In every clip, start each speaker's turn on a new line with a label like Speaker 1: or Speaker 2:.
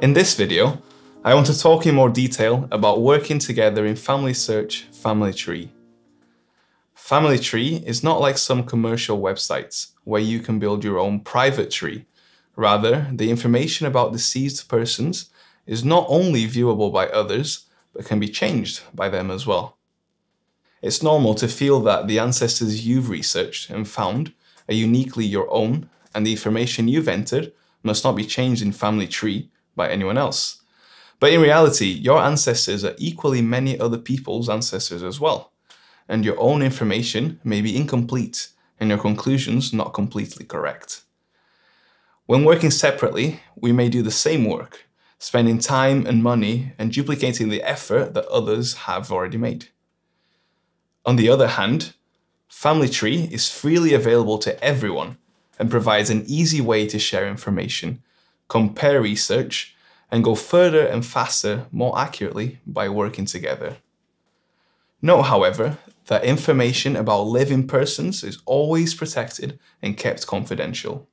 Speaker 1: In this video, I want to talk in more detail about working together in Family Search Family Tree. Family Tree is not like some commercial websites where you can build your own private tree. Rather, the information about deceased persons is not only viewable by others, but can be changed by them as well. It's normal to feel that the ancestors you've researched and found are uniquely your own, and the information you've entered must not be changed in Family Tree by anyone else. But in reality, your ancestors are equally many other people's ancestors as well, and your own information may be incomplete and your conclusions not completely correct. When working separately, we may do the same work, spending time and money and duplicating the effort that others have already made. On the other hand, Family Tree is freely available to everyone and provides an easy way to share information, compare research, and go further and faster, more accurately by working together. Note, however, that information about living persons is always protected and kept confidential.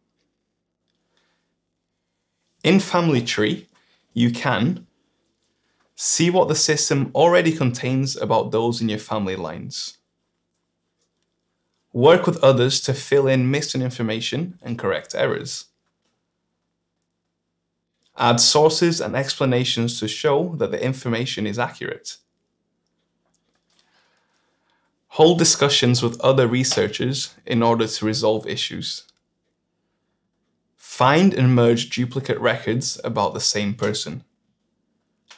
Speaker 1: In Family Tree, you can see what the system already contains about those in your family lines, work with others to fill in missing information and correct errors, add sources and explanations to show that the information is accurate, hold discussions with other researchers in order to resolve issues, find and merge duplicate records about the same person,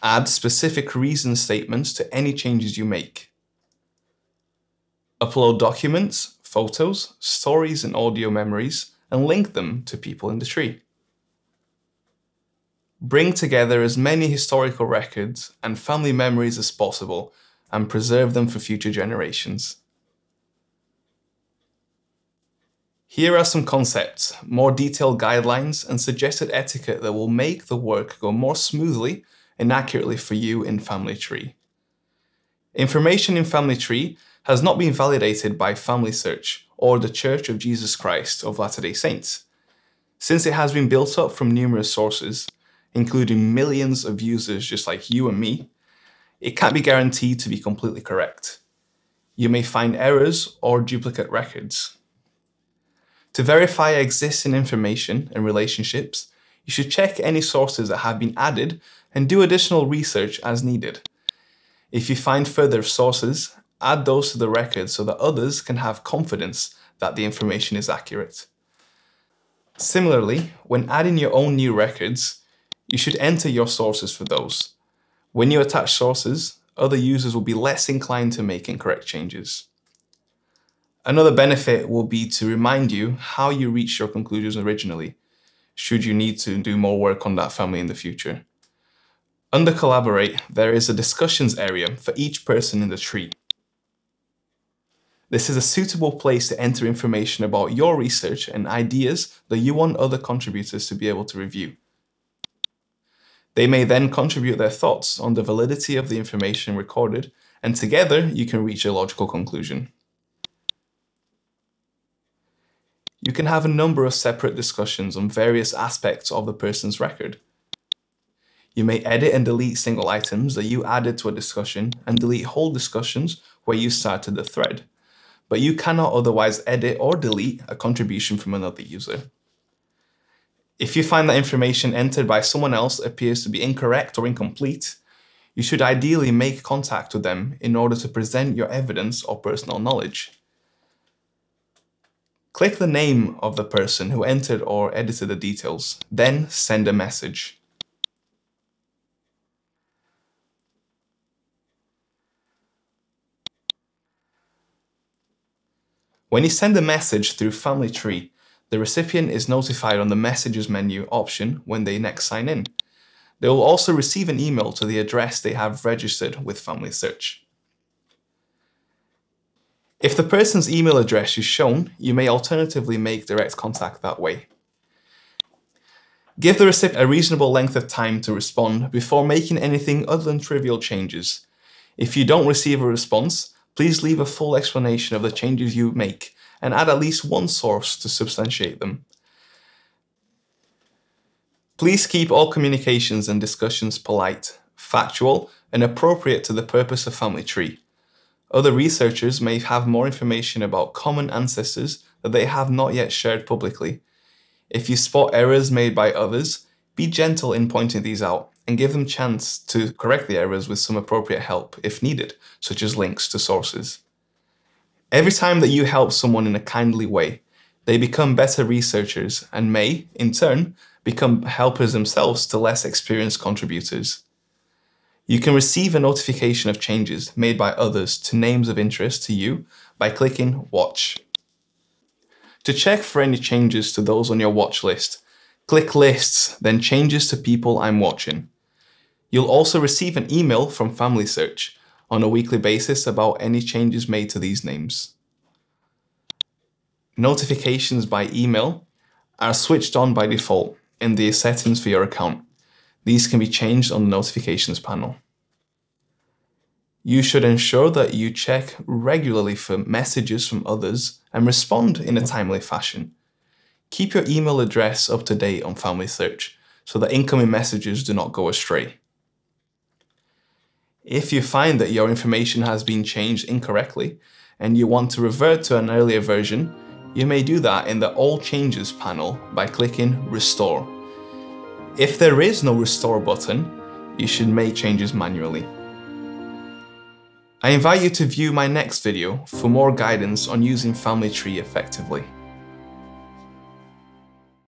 Speaker 1: add specific reason statements to any changes you make, upload documents, photos, stories and audio memories, and link them to people in the tree. Bring together as many historical records and family memories as possible and preserve them for future generations. Here are some concepts, more detailed guidelines, and suggested etiquette that will make the work go more smoothly and accurately for you in Family Tree. Information in Family Tree has not been validated by Family Search or the Church of Jesus Christ of Latter-day Saints. Since it has been built up from numerous sources, including millions of users just like you and me, it can't be guaranteed to be completely correct. You may find errors or duplicate records. To verify existing information and relationships, you should check any sources that have been added and do additional research as needed. If you find further sources, add those to the record so that others can have confidence that the information is accurate. Similarly, when adding your own new records, you should enter your sources for those. When you attach sources, other users will be less inclined to make incorrect changes. Another benefit will be to remind you how you reached your conclusions originally, should you need to do more work on that family in the future. Under Collaborate, there is a discussions area for each person in the tree. This is a suitable place to enter information about your research and ideas that you want other contributors to be able to review. They may then contribute their thoughts on the validity of the information recorded, and together you can reach a logical conclusion. You can have a number of separate discussions on various aspects of the person's record. You may edit and delete single items that you added to a discussion and delete whole discussions where you started the thread, but you cannot otherwise edit or delete a contribution from another user. If you find that information entered by someone else appears to be incorrect or incomplete, you should ideally make contact with them in order to present your evidence or personal knowledge. Click the name of the person who entered or edited the details, then send a message. When you send a message through Family Tree, the recipient is notified on the Messages menu option when they next sign in. They will also receive an email to the address they have registered with Family Search. If the person's email address is shown, you may alternatively make direct contact that way. Give the recipient a reasonable length of time to respond before making anything other than trivial changes. If you don't receive a response, please leave a full explanation of the changes you make and add at least one source to substantiate them. Please keep all communications and discussions polite, factual, and appropriate to the purpose of Family Tree. Other researchers may have more information about common ancestors that they have not yet shared publicly. If you spot errors made by others, be gentle in pointing these out and give them a chance to correct the errors with some appropriate help if needed, such as links to sources. Every time that you help someone in a kindly way, they become better researchers and may, in turn, become helpers themselves to less experienced contributors. You can receive a notification of changes made by others to names of interest to you by clicking Watch. To check for any changes to those on your watch list, click Lists, then Changes to People I'm Watching. You'll also receive an email from Family Search on a weekly basis about any changes made to these names. Notifications by email are switched on by default in the settings for your account. These can be changed on the notifications panel. You should ensure that you check regularly for messages from others and respond in a timely fashion. Keep your email address up to date on Family Search so that incoming messages do not go astray. If you find that your information has been changed incorrectly and you want to revert to an earlier version, you may do that in the All Changes panel by clicking Restore. If there is no Restore button, you should make changes manually. I invite you to view my next video for more guidance on using Family Tree effectively.